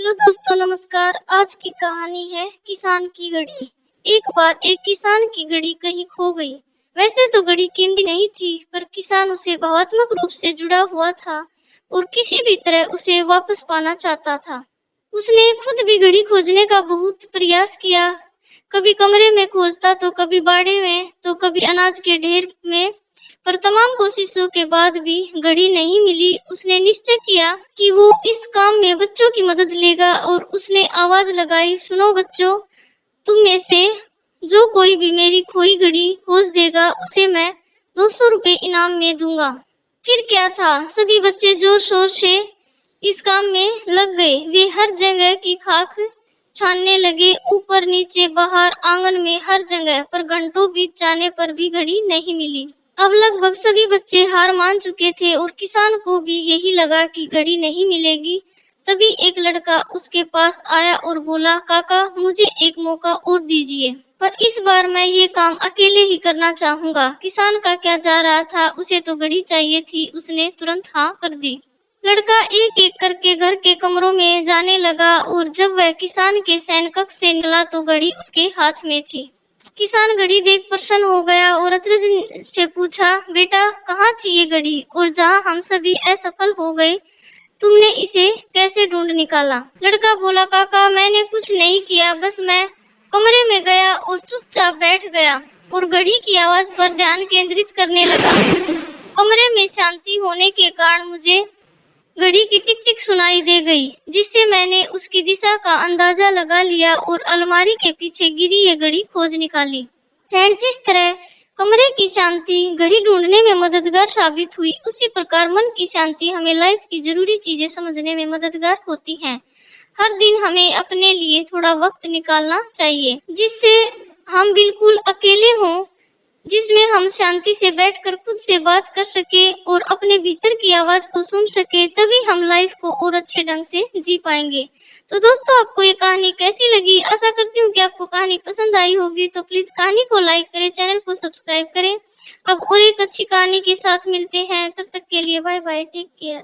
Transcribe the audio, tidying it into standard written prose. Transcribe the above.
Hello दोस्तों, नमस्कार। आज की कहानी है किसान की घड़ी। एक बार एक किसान की घड़ी कहीं खो गई। वैसे तो घड़ी कीमती नहीं थी, पर किसान उसे भावनात्मक रूप से जुड़ा हुआ था और किसी भी तरह उसे वापस पाना चाहता था। उसने खुद भी घड़ी खोजने का बहुत प्रयास किया। कभी कमरे में खोजता, तो कभी बाड़े में, तो कभी अनाज के ढेर में। पर तमाम कोशिशों के बाद भी घड़ी नहीं मिली। उसने निश्चय किया कि वो इस काम में बच्चों की मदद लेगा और उसने आवाज लगाई, सुनो बच्चों, तुम में से जो कोई भी मेरी खोई घड़ी खोज देगा, उसे मैं 200 रुपए इनाम में दूंगा। फिर क्या था, सभी बच्चे जोर शोर से इस काम में लग गए। वे हर जगह की खाक छानने लगे, ऊपर नीचे बाहर आंगन में हर जगह, पर घंटों बीत जाने पर भी घड़ी नहीं मिली। अब लगभग सभी बच्चे हार मान चुके थे और किसान को भी यही लगा कि घड़ी नहीं मिलेगी। तभी एक लड़का उसके पास आया और बोला, काका, मुझे एक मौका और दीजिए, पर इस बार मैं ये काम अकेले ही करना चाहूंगा। किसान का क्या जा रहा था, उसे तो घड़ी चाहिए थी। उसने तुरंत हाँ कर दी। लड़का एक एक करके घर के कमरों में जाने लगा और जब वह किसान के शयन कक्ष से निकला तो घड़ी उसके हाथ में थी। किसान घड़ी देख प्रसन्न हो गया और अचरज से पूछा, बेटा, कहाँ थी ये घड़ी, और जहाँ हम सभी असफल हो गए, तुमने इसे कैसे ढूंढ निकाला? लड़का बोला, काका, मैंने कुछ नहीं किया, बस मैं कमरे में गया और चुपचाप बैठ गया और घड़ी की आवाज पर ध्यान केंद्रित करने लगा। कमरे में शांति होने के कारण मुझे घड़ी की टिक टिक सुनाई दे गई, जिससे मैंने उसकी दिशा का अंदाजा लगा लिया और अलमारी के पीछे गिरी ये घड़ी खोज निकाली। फ्रेंड्स, जिस तरह कमरे की शांति घड़ी ढूंढने में मददगार साबित हुई, उसी प्रकार मन की शांति हमें लाइफ की जरूरी चीजें समझने में मददगार होती है। हर दिन हमें अपने लिए थोड़ा वक्त निकालना चाहिए, जिससे हम बिल्कुल अकेले हों, जिसमें हम शांति से बैठकर खुद से बात कर सके और अपने भीतर की आवाज को सुन सके। तभी हम लाइफ को और अच्छे ढंग से जी पाएंगे। तो दोस्तों, आपको ये कहानी कैसी लगी? आशा करती हूँ कि आपको कहानी पसंद आई होगी। तो प्लीज कहानी को लाइक करें, चैनल को सब्सक्राइब करें। अब और एक अच्छी कहानी के साथ मिलते हैं। तब तक के लिए बाय बाय, टेक केयर।